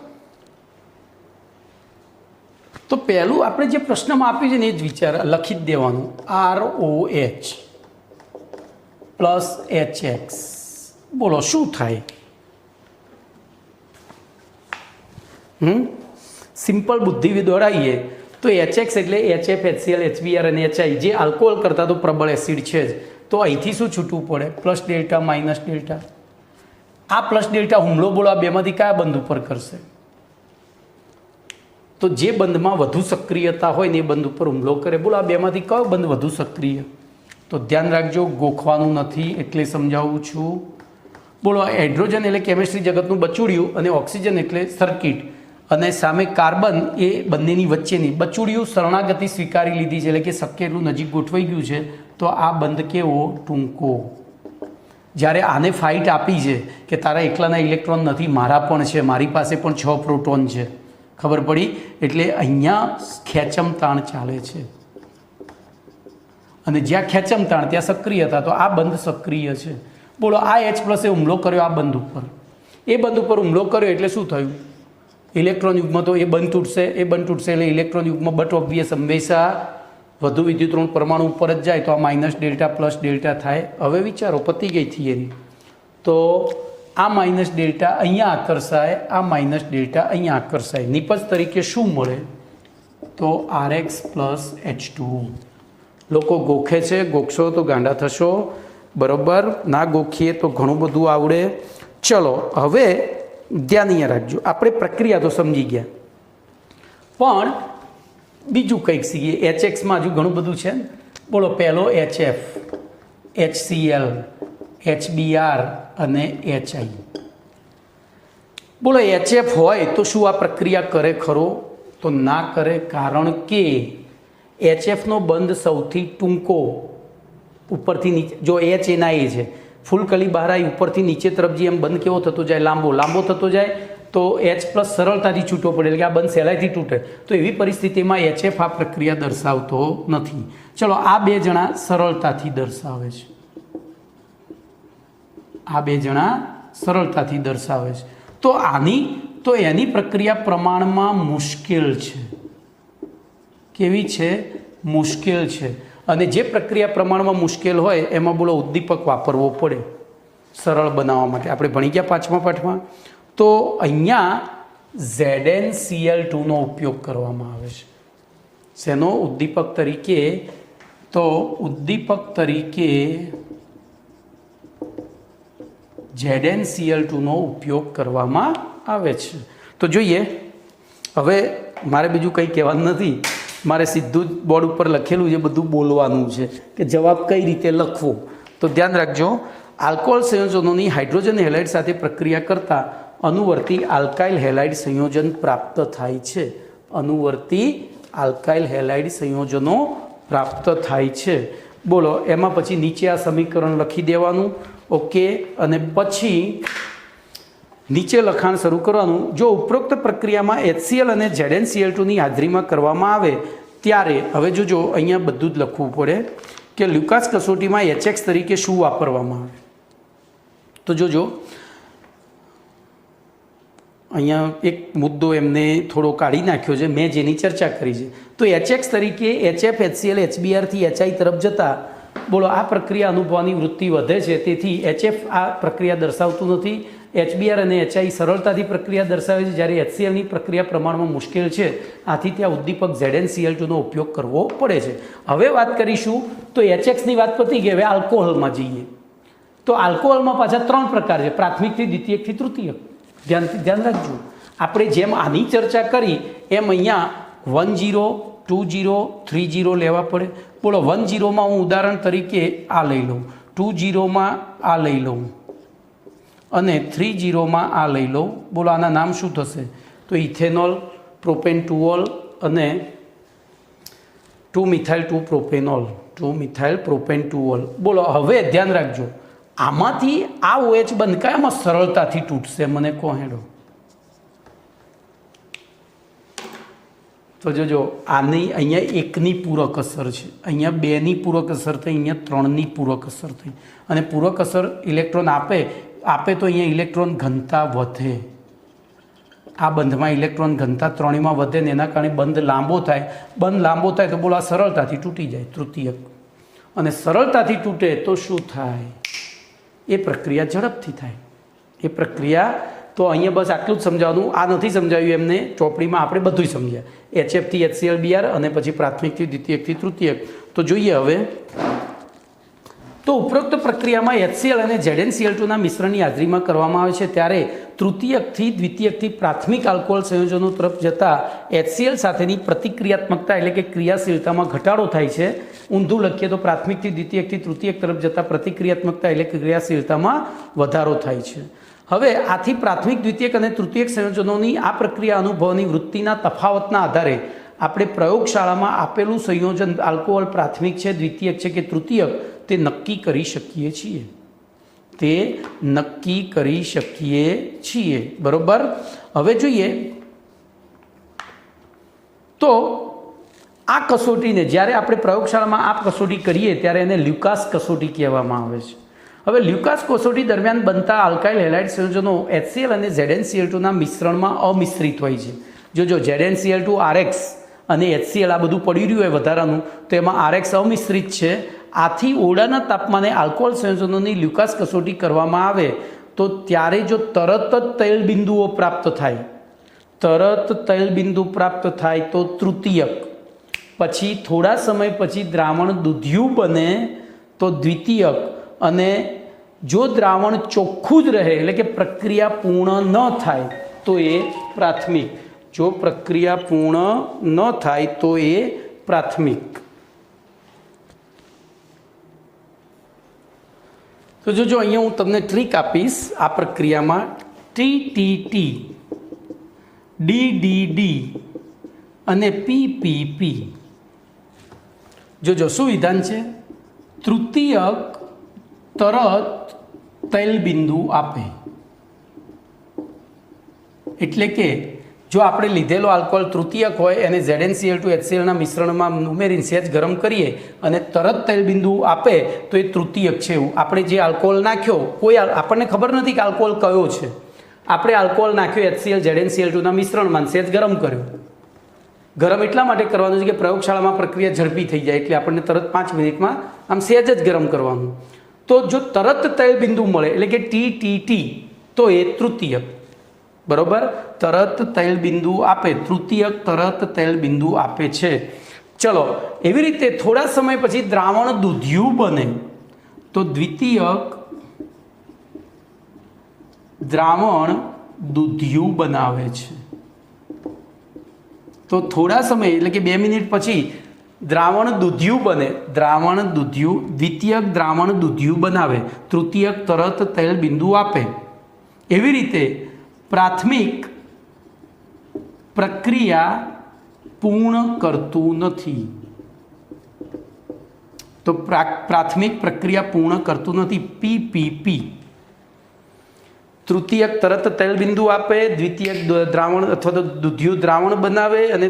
તો પહેલું આપણે જે પ્રશ્નમાં આપ્યું છે ને એ જ લખી જ દેવાનું. ROH plus HX. બોલો, શું થાય? સિમ્પલ બુદ્ધિ દોડાવીએ તો HX એટલે HF, HCl, HBr અને HI, જે આલ્કોહોલ કરતાં તો પ્રબળ એસિડ છે જ. તો અહીંથી શું છૂટવું પડે? Plus delta minus delta. આ પ્લસ ડેલ્ટા હુમલો બોલો આ બેમાંથી કયા બંધ ઉપર કરશે? તો જે બંધમાં વધુ સક્રિયતા હોય ને એ બંધ ઉપર હુમલો કરે. બોલો, આ બેમાંથી કયો બંધ વધુ સક્રિય? તો ધ્યાન રાખજો, ગોખવાનું નથી એટલે સમજાવું છું. બોલો, હાઇડ્રોજન એટલે કેમિસ્ટ્રી જગતનું બચુડિયું અને ઓક્સિજન એટલે સર્કિટ, અને સામે કાર્બન એ બંનેની વચ્ચેની બચુડિયું શરણાગતિ સ્વીકારી લીધી છે, એટલે કે શક્ય એટલું નજીક ગોઠવાઈ ગયું છે. તો આ બંધ કેવો? ટૂંકો. જ્યારે આને ફાઇટ આપી છે કે તારા એકલાના ઇલેક્ટ્રોન નથી, મારા પણ છે, મારી પાસે પણ 6 પ્રોટોન છે. ખબર પડી? એટલે અહીંયા ખેંચમ તાણ ચાલે છે, અને જ્યાં ખેંચમ તાણ ત્યાં સક્રિયતા. તો આ બંધ સક્રિય છે. બોલો આ H+ એ હુમલો કર્યો આ બંધ ઉપર, એ બંધ ઉપર હુમલો કર્યો એટલે શું થયું? ઇલેક્ટ્રોન યુગ્મ તો એ બંધ તૂટશે, એ બંધ તૂટશે એટલે ઇલેક્ટ્રોન યુગ્મ બટ ઓબ્વિયસ હંમેશા વધુ વિદ્યુતઋણ પરમાણુ ઉપર જ જાય તો આ માઇનસ ડેલ્ટા પ્લસ ડેલ્ટા થાય. હવે વિચારો, પતી ગઈ થિયરી. તો આ માઇનસ ડેલ્ટા અહીંયા આકર્ષાય, આ માઇનસ ડેલ્ટા અહીંયા આકર્ષાય. નિપજ તરીકે શું મળે? તો Rx + H2O. લોકો ગોખે છે, ગોખશો તો ગાંડા થશો, બરાબર? ના ગોખીએ તો ઘણું બધું આવડે. ચલો હવે ધ્યાન અહીંયા રાખજો, આપણે પ્રક્રિયા તો સમજી ગયા, પણ બીજું કંઈક શીખીએ. HXમાં હજુ ઘણું બધું છે ને. બોલો પહેલો HF, HCl, HBr અને HI. બોલો HF હોય તો શું આ પ્રક્રિયા કરે ખરો? તો ના કરે, કારણ કે HFનો બંધ સૌથી ટૂંકો ઉપરથી નીચે, જો H એના એ છે, ફૂલકલી બહાર આવી ઉપરથી નીચે તરફ જે એમ બંધ કેવો થતો જાય? લાંબો થતો જાય તો H+ સરળતાથી છૂટો પડે, એટલે કે આ બંધ સહેલાઈથી તૂટે. તો એવી પરિસ્થિતિમાં HF આ પ્રક્રિયા દર્શાવતો નથી. ચલો આ બે જણા સરળતાથી દર્શાવે છે, આ બે જણા સરળતાથી દર્શાવે છે. તો એની પ્રક્રિયા પ્રમાણમાં મુશ્કેલ છે. કેવી છે? મુશ્કેલ છે. અને જે પ્રક્રિયા પ્રમાણમાં મુશ્કેલ હોય એમાં બોલો ઉદ્દીપક વાપરવો પડે સરળ બનાવવા માટે. આપણે ભણી ગયા 5મા પાઠમાં. તો અહીંયા ZnCl2નો ઉપયોગ કરવામાં આવે છે. શેનો? ઉદ્દીપક તરીકે. તો ઉદ્દીપક તરીકે ZnCl2નો ઉપયોગ કરવામાં આવે છે. તો જોઈએ, હવે મારે બીજું કંઈ કહેવાનું નથી, મારે સીધું જ બોર્ડ ઉપર લખેલું છે, બધું બોલવાનું છે કે જવાબ કઈ રીતે લખવો. તો ધ્યાન રાખજો, આલ્કોહોલ સંયોજનોની હાઇડ્રોજન હેલાઇડ સાથે પ્રક્રિયા કરતાં અનુવર્તી આલ્કાઇલ હેલાઇડ સંયોજન પ્રાપ્ત થાય છે. અનુવર્તી આલ્કાઇલ હેલાઇડ સંયોજનો પ્રાપ્ત થાય છે. બોલો એમાં પછી નીચે આ સમીકરણ લખી દેવાનું. ઓકે, અને પછી નીચે લખાણ શરૂ કરવાનું. જો ઉપરોક્ત પ્રક્રિયામાં HCl અને ZnCl2ની હાજરીમાં કરવામાં આવે ત્યારે, હવે જોજો અહીંયા બધું જ લખવું પડે કે લ્યુકાસ કસોટીમાં HX તરીકે શું વાપરવામાં આવે. તો જોજો અહીંયા એક મુદ્દો એમને થોડો કાઢી નાખ્યો છે, મેં જેની ચર્ચા કરી છે. તો HX તરીકે HF, HCl, HBr થી HI તરફ જતા બોલો આ પ્રક્રિયા અનુભવવાની વૃત્તિ વધે છે. તેથી HF આ પ્રક્રિયા દર્શાવતું નથી. HBr અને HI સરળતાથી પ્રક્રિયા દર્શાવે છે, જ્યારે HClની પ્રક્રિયા પ્રમાણમાં મુશ્કેલ છે. આથી ત્યાં ઉદ્દીપક ZnCl2નો ઉપયોગ કરવો પડે છે. હવે વાત કરીશું, તો HXની વાત પતી ગઈ, હવે આલ્કોહોલમાં જઈએ. તો આલ્કોહોલમાં પાછા 3 પ્રકાર છે, પ્રાથમિકથી, દ્વિતીયકથી, તૃતીયક. ધ્યાન રાખજો, આપણે જેમ આની ચર્ચા કરી એમ અહીંયા 1 0, 2 0, 3 0 લેવા પડે. બોલો 1 0માં હું ઉદાહરણ તરીકે આ લઈ લઉં, 2 0માં આ લઈ લઉં અને 3 0માં આ લઈ લઉં. બોલો આના નામ શું થશે? તો ઇથેનોલ, પ્રોપેન-2-ઓલ અને 2-મિથાઇલ-2-પ્રોપેનોલ, 2-મિથાઇલ-પ્રોપેન-2-ઓલ. બોલો હવે ધ્યાન રાખજો, આમાંથી આ OH બંધ કયામાં સરળતાથી તૂટશે? મને કહો હેડો. તો જોજો, આની અહીંયા 1ની પૂરક અસર છે, અહીંયા 2ની પૂરક અસર થઈ, અહીંયા 3ની પૂરક અસર થઈ. અને પૂરક અસર ઇલેક્ટ્રોન આપે તો અહીંયા ઇલેક્ટ્રોન ઘનતા વધે. આ બંધમાં ઇલેક્ટ્રોન ઘનતા 3માં વધે ને એના કારણે બંધ લાંબો થાય. બંધ લાંબો થાય તો બોલો આ સરળતાથી તૂટી જાય, તૃતીયક. અને સરળતાથી તૂટે તો શું થાય? એ પ્રક્રિયા ઝડપથી થાય. એ પ્રક્રિયા તો અહીંયા બસ આટલું જ સમજાવવાનું. આ નથી સમજાવ્યું એમને ચોપડીમાં, આપણે બધું સમજ્યા. HF થી HCl, Br અને પછી પ્રાથમિકથી, દ્વિતીયકથી, તૃતીયક. તો જોઈએ હવે, તો ઉપરોક્ત પ્રક્રિયામાં HCl અને ZnCl2ના મિશ્રણની હાજરીમાં કરવામાં આવે છે ત્યારે તૃતીયકથી, દ્વિતીયકથી પ્રાથમિક આલ્કોહોલ સંયોજનો તરફ જતા HCl સાથેની પ્રતિક્રિયાત્મકતા એટલે કે ક્રિયાશીલતામાં ઘટાડો થાય છે. ઊંધું લખીએ તો પ્રાથમિકથી, દ્વિતીયકથી, તૃતીયક તરફ જતા પ્રતિક્રિયાત્મકતા એટલે કે ક્રિયાશીલતામાં વધારો થાય છે. હવે આથી પ્રાથમિક, દ્વિતીયક અને તૃતીયક સંયોજનોની આ પ્રક્રિયા અનુભવની વૃત્તિના તફાવતના આધારે આપણે પ્રયોગશાળામાં આપેલું સંયોજન આલ્કોહોલ પ્રાથમિક છે, દ્વિતીયક છે કે તૃતીયક તે નક્કી કરી શકીએ છીએ. તે નક્કી કરી શકીએ છીએ, બરોબર. હવે જોઈએ તો આ કસોટીને જ્યારે આપણે પ્રયોગશાળામાં આ કસોટી કરીએ ત્યારે એને લ્યુકાસ કસોટી કહેવામાં આવે છે. હવે લ્યુકાસ કસોટી દરમિયાન બનતા આલ્કાઇલ હેલાઇડ સંયોજનો HCl અને ZnCl2ના મિશ્રણમાં અમિશ્રિત હોય છે. જો ZnCl2 RX અને HCl આ બધું પડી રહ્યું હોય વધારાનું, તો એમાં RX અમિશ્રિત છે. આથી ઓરડાના તાપમાને આલ્કોહોલ સંયોજનોની લ્યુકાસ કસોટી કરવામાં આવે તો ત્યારે જો તરત જ તૈલ બિંદુઓ પ્રાપ્ત થાય, તો તૃતીયક, પછી થોડા સમય પછી દ્રાવણ દૂધિયું બને તો દ્વિતીયક, અને જો દ્રાવણ ચોખ્ખું જ રહે એટલે કે પ્રક્રિયા પૂર્ણ ન થાય તો એ પ્રાથમિક. જો પ્રક્રિયા પૂર્ણ ન થાય તો એ પ્રાથમિક. તો જો અહીંયા હું તમને ટ્રીક આપીશ આ પ્રક્રિયામાં. TTT, DDD અને PPP. જો શું વિધાન છે? તૃતીયક તરત તૈલ બિંદુ આપે. એટલે કે જો આપણે લીધેલો આલ્કોહોલ તૃતીયક હોય એને ZnCl2 HClના મિશ્રણમાં ઉમેરીને સહેજ ગરમ કરીએ અને તરત તૈલ બિંદુ આપે તો એ તૃતીયક છે. એવું આપણે જે આલ્કોહોલ નાખ્યો, આપણને ખબર નથી કે આલ્કોહોલ કયો છે. આપણે આલ્કોહોલ નાખ્યો HCl ZnCl2ના મિશ્રણમાં સહેજ ગરમ કર્યો. ગરમ એટલા માટે કરવાનું છે કે પ્રયોગશાળામાં પ્રક્રિયા ઝડપી થઈ જાય, એટલે આપણને તરત 5 મિનિટમાં આમ સહેજ જ ગરમ કરવાનું. તો જો તરત તૈલ બિંદુ મળે એટલે કે TTT તો એ તૃતીયક. બરોબર, તરત તૈલ બિંદુ આપે, તૃતીયક તરત તૈલ બિંદુ આપે છે. ચલો, એવી રીતે થોડા સમય પછી દ્રાવણ દૂધિયું બને તો દ્વિતીયક દ્રાવણ દૂધિયું બનાવે છે. તો થોડા સમય એટલે કે 2 મિનિટ પછી દ્રાવણ દૂધિયું બને, દ્વિતીયક દ્રાવણ દૂધિયું બનાવે, તૃતીયક તરત તૈલ બિંદુ આપે. એવી રીતે પ્રાથમિક પ્રક્રિયા પૂર્ણ કરતું નથી. તો પ્રાથમિક પ્રક્રિયા પૂર્ણ કરતું નથી. PPP, તૃતીયક તરત તૈલ બિંદુ આપે, દ્વિતીયક દ્રાવણ અથવા તો દૂધિયું દ્રાવણ બનાવે, અને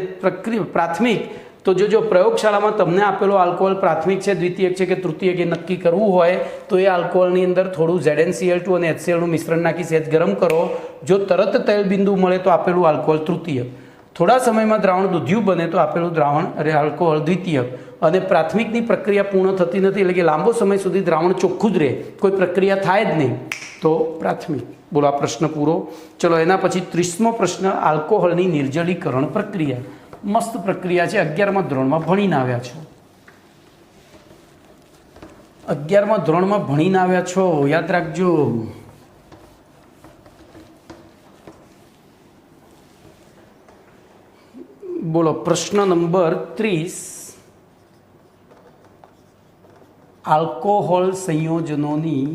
પ્રાથમિક તો જો પ્રયોગશાળામાં તમને આપેલો આલ્કોહોલ પ્રાથમિક છે, દ્વિતીયક છે કે તૃતીયક એ નક્કી કરવું હોય તો એ આલ્કોહોલની અંદર થોડું ZnCl2 અને HClનું મિશ્રણ નાખી સહેજ ગરમ કરો. જો તરત તૈલ બિંદુ મળે તો આપેલું આલ્કોહોલ તૃતીયક. થોડા સમયમાં દ્રાવણ દૂધિયું બને તો આપેલું દ્રાવણ આલ્કોહોલ દ્વિતીયક. અને પ્રાથમિકની પ્રક્રિયા પૂર્ણ થતી નથી એટલે કે લાંબો સમય સુધી દ્રાવણ ચોખ્ખું જ રહે, કોઈ પ્રક્રિયા થાય જ નહીં, તો પ્રાથમિક. બોલો, આ પ્રશ્ન પૂરો. ચલો, એના પછી 30મો પ્રશ્ન, આલ્કોહોલની નિર્જલીકરણ પ્રક્રિયા. મસ્ત પ્રક્રિયા છે, 11મા ધોરણમાં ભણીને આવ્યા છો. 11મા ધોરણમાં ભણીને આવ્યા છો, યાદ રાખજો. બોલો, પ્રશ્ન નંબર 30. આલ્કોહોલ સંયોજનોની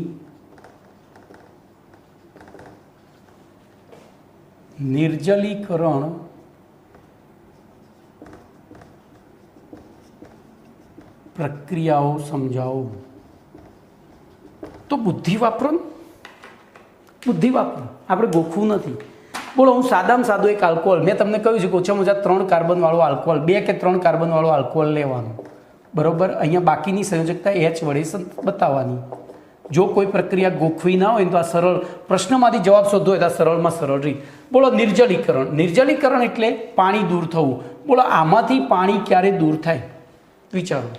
નિર્જલીકરણ પ્રક્રિયાઓ સમજાવો. તો બુદ્ધિ વાપરો ને, બુદ્ધિ વાપરો, આપણે ગોખવું નથી. બોલો, હું સાદામાં સાદો એક આલ્કોહોલ, મેં તમને કહ્યું છે કે ઓછામાં ઓછા 3 કાર્બનવાળો આલ્કોહોલ, 2 કે 3 કાર્બનવાળો આલ્કોહોલ લેવાનો. બરોબર, અહીંયા બાકીની સંયોજકતા H વડે બતાવવાની. જો કોઈ પ્રક્રિયા ગોખવી ના હોય તો આ સરળ પ્રશ્નમાંથી જવાબ શોધવો હોય તો આ સરળમાં સરળ રીત. બોલો, નિર્જલીકરણ. નિર્જલીકરણ એટલે પાણી દૂર થવું. બોલો, આમાંથી પાણી ક્યારે દૂર થાય? વિચારો.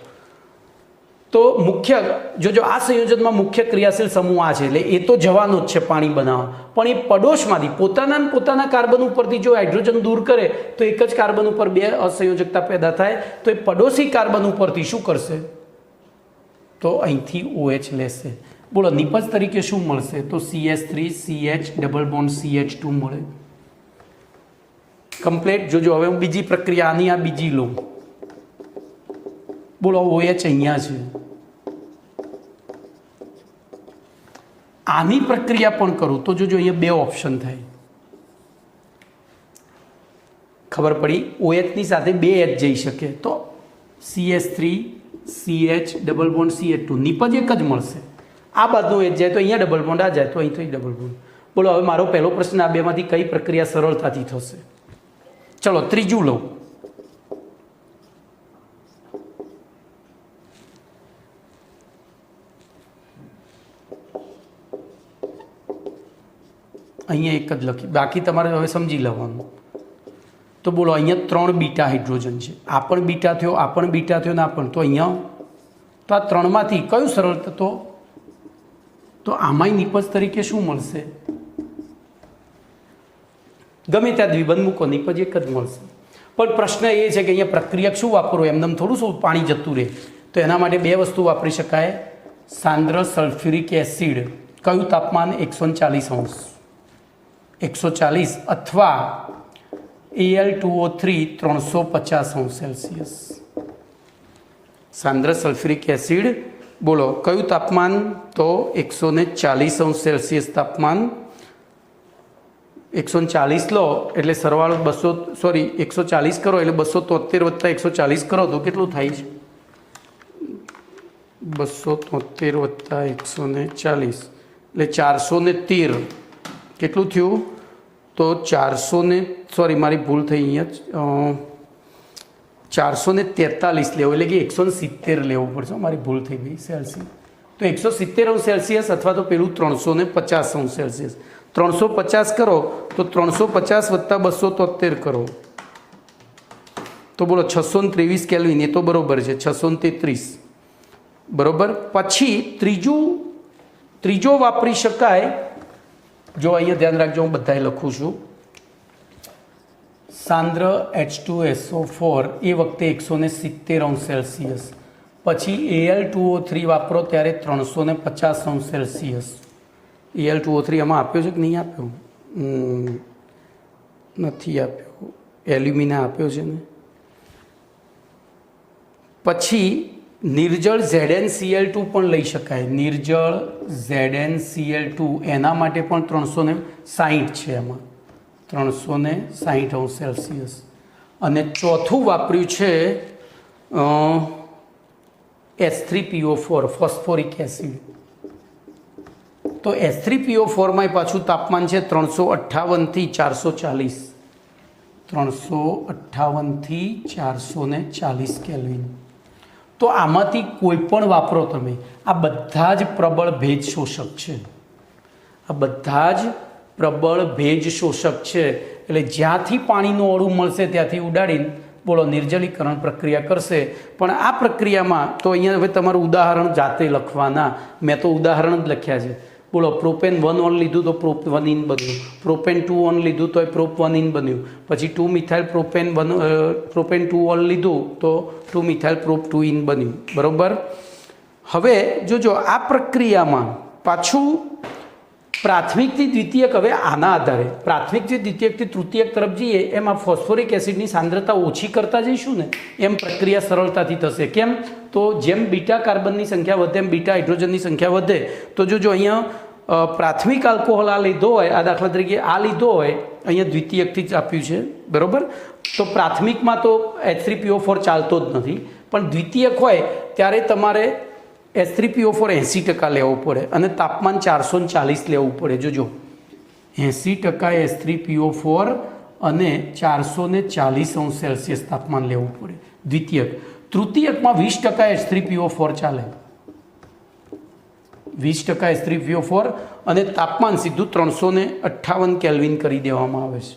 તો મુખ્ય જો આ સંયોજનમાં મુખ્ય ક્રિયાશીલ સમૂહ આ છે, એટલે એ તો જવાનો જ છે પાણી બનાવવા. પણ એ પડોશમાંથી પોતાના કાર્બન ઉપરથી જો હાઇડ્રોજન દૂર કરે તો એક જ કાર્બન ઉપર 2 અસંયોજકતા પેદા થાય. તો એ પડોશી કાર્બન ઉપરથી શું કરશે? તો અહીંથી OH લેશે. બોલો, નિપજ તરીકે શું મળશે? તો CH3 CH double bond CH2 મળે. કમ્પ્લીટ. જોજો, હવે હું બીજી પ્રક્રિયા આની આ બીજી લઉં. બોલો, OH અહીંયા છે. આની પ્રક્રિયા પણ કરું તો જોજો અહીંયા 2 ઓપ્શન થાય. ખબર પડી? OH ની સાથે 2 H જઈ શકે તો CH3 CH double bond CH2 નિપજ એક જ મળશે. આ બાજુ H જાય તો અહીંયા ડબલ બોન્ડ, આ જાય તો અહીંથી ડબલ બોન્ડ. બોલો, હવે મારો પહેલો પ્રશ્ન, આ બેમાંથી કઈ પ્રક્રિયા સરળતાથી થશે? ચલો, ત્રીજું લઉં. અહીંયા એક જ લખી, બાકી તમારે હવે સમજી લેવાનું. તો બોલો અહીંયા 3 બીટા હાઇડ્રોજન છે, આ પણ બીટા થયો, આ પણ બીટા થયો ને આ પણ. તો અહીંયા તો આ 3માંથી કયું સરળ તો આમાંય નિપજ તરીકે શું મળશે? ગમે ત્યાં દ્વિબંધ મૂકો, નિપજ એક જ મળશે. પણ પ્રશ્ન એ છે કે અહીંયા પ્રક્રિયા શું વાપરવું, એમને થોડું શું પાણી જતું રહે. તો એના માટે 2 વસ્તુ વાપરી શકાય. સાંદ્ર સલ્ફ્યુરિક એસિડ, કયું તાપમાન? 140°, 140, અથવા Al2O3 350°C. સાંદ્ર સલ્ફ્યુરિક એસિડ બોલો કયું તાપમાન? તો 140°C તાપમાન. 140 લો એટલે સરવાળો 140 કરો એટલે 273 + 140 કરો તો કેટલું થાય છે? 273 + 140 એટલે 413. કેટલું થયું? તો 400 મારી ભૂલ થઈ અહીંયા, 443 લેવું, એટલે કે 170 લેવું પડશે. મારી ભૂલ થઈ ગઈ સેલ્સિયસ. તો 170°C અથવા તો પેલું 350°C. 350 કરો તો 350 + 273 કરો તો બોલો 623 કેલ્વિન. એ તો બરોબર છે, 633 બરોબર. પછી ત્રીજો વાપરી શકાય. જો અહીંયા ધ્યાન રાખજો, હું બધાએ લખું છું. સાંદ્ર H2SO4 એ વખતે 170°C. પછી Al2O3 વાપરો ત્યારે 350°C. Al2O3 આમાં આપ્યો છે કે નહીં આપ્યો? નથી આપ્યો. એલ્યુમિના આપ્યો છે ને. પછી નિર્જળ ZnCl2 પણ લઈ શકાય. નિર્જળ ZnCl2 એના માટે પણ 360 છે, એમાં 360°C. અને ચોથું વાપર્યું છે H3PO4 ફોસ્ફોરિક એસિડ. તો H3PO4માં પાછું તાપમાન છે 358 થી 440. 358 થી 440 કેલ્વિન. તો આમાંથી કોઈ પણ વાપરો તમે, આ બધા જ પ્રબળ ભેજ શોષક છે. આ બધા જ પ્રબળ ભેજ શોષક છે. એટલે જ્યાંથી પાણીનું અણુ મળશે ત્યાંથી ઉડાડીને બોલો નિર્જલીકરણ પ્રક્રિયા કરશે. પણ આ પ્રક્રિયામાં તો અહીંયા હવે તમારું ઉદાહરણ જાતે લખવાના. મેં તો ઉદાહરણ જ લખ્યા છે. બોલો પ્રોપેન 1 ઓન લીધું તો પ્રોપ 1 ઇન બન્યું. પ્રોપેન 2 ઓન લીધું તો પ્રોપ 1 ઇન બન્યું. પછી 2 મિથાઇલ પ્રોપેન 2 ઓન લીધું તો 2 મિથાઇલ પ્રોપ 2 ઇન બન્યું. બરાબર. હવે જોજો આ પ્રક્રિયામાં પાછું પ્રાથમિકથી દ્વિતીયક, હવે આના આધારે પ્રાથમિકથી દ્વિતીયકથી તૃતીયક તરફ જઈએ એમ આ ફોસ્ફોરિક એસિડની સાંદ્રતા ઓછી કરતા જઈશું ને એમ પ્રક્રિયા સરળતાથી થશે. કેમ? તો જેમ બીટા કાર્બનની સંખ્યા વધે એમ બીટા હાઇડ્રોજનની સંખ્યા વધે. તો જો અહીંયા પ્રાથમિક આલ્કોહોલ આ લીધો હોય, આ દાખલા તરીકે આ લીધો હોય, અહીંયા દ્વિતીયકથી જ આપ્યું છે બરાબર. તો પ્રાથમિકમાં તો H3PO4 ચાલતો જ નથી, પણ દ્વિતીયક હોય ત્યારે તમારે H3PO4 80% લેવો પડે અને તાપમાન 440 લેવું પડે. જોજો 80% H3PO4 અને 440°C તાપમાન લેવું પડે દ્વિતીયક. તૃતીયકમાં 20% H3PO4 ચાલે. 20% H3PO4 અને તાપમાન સીધું 358 કેલ્વિન કરી દેવામાં આવે છે.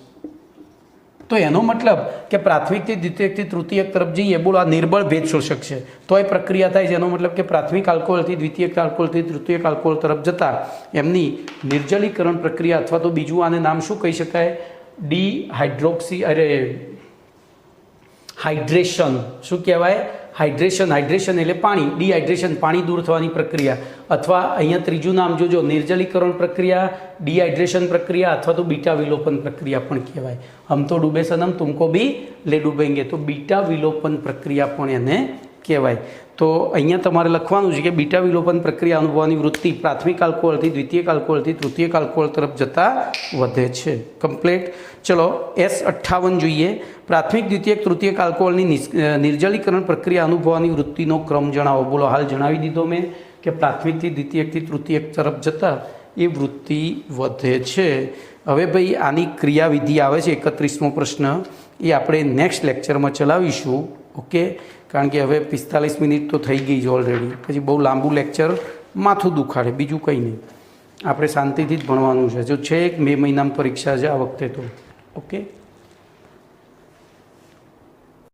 તો એનો મતલબ કે પ્રાથમિકથી દ્વિતીયકથી તૃતીયક તરફ જઈએ, બોલો આ નિર્બળ ભેજ શોષક છે તો એ પ્રક્રિયા થાય છે. એનો મતલબ કે પ્રાથમિક આલ્કોહોલથી દ્વિતીયક આલ્કોહોલથી તૃતીયક આલ્કોહોલ તરફ જતા એમની નિર્જલીકરણ પ્રક્રિયા અથવા તો બીજું આને નામ શું કહી શકાય? હાઇડ્રેશન. શું કહેવાય? હાઇડ્રેશન. હાઇડ્રેશન એટલે પાણી. ડિહાઇડ્રેશન પાણી દૂર થવાની પ્રક્રિયા. અથવા અહીંયા ત્રીજું નામ જોજો, નિર્જલીકરણ પ્રક્રિયા, ડિહાઇડ્રેશન પ્રક્રિયા અથવા તો બીટા વિલોપન પ્રક્રિયા પણ કહેવાય. હમ તો ડૂબે સનમ તુમકો ભી લે ડૂબેંગે, તો બીટા વિલોપન પ્રક્રિયા પણ એને કહેવાય. તો અહીંયા તમારે લખવાનું છે કે બીટા વિલોપન પ્રક્રિયા અનુભવવાની વૃત્તિ પ્રાથમિક આલ્કોહોલથી દ્વિતીયક આલ્કોહોલથી તૃતીયક આલ્કોહોલ તરફ જતા વધે છે. કમ્પ્લીટ. ચલો S58 જોઈએ. પ્રાથમિક દ્વિતીયક તૃતીયક આલ્કોહોલની નિર્જલીકરણ પ્રક્રિયા અનુભવવાની વૃત્તિનો ક્રમ જણાવો. બોલો હાલ જણાવી દીધો મેં કે પ્રાથમિકથી દ્વિતીયકથી તૃતીયક તરફ જતા એ વૃત્તિ વધે છે. હવે ભાઈ આની ક્રિયાવિધિ આવે છે 31મો પ્રશ્ન, એ આપણે નેક્સ્ટ લેક્ચરમાં ચલાવીશું. ઓકે, કારણ કે હવે 45 મિનિટ તો થઈ ગઈ છે ઓલરેડી. પછી બહુ લાંબુ લેક્ચર માથું દુખાડે, બીજું કંઈ નહીં. આપણે શાંતિથી જ ભણવાનું છે. જો છે એક મે મહિનામાં પરીક્ષા છે આ વખતે તો. ઓકે.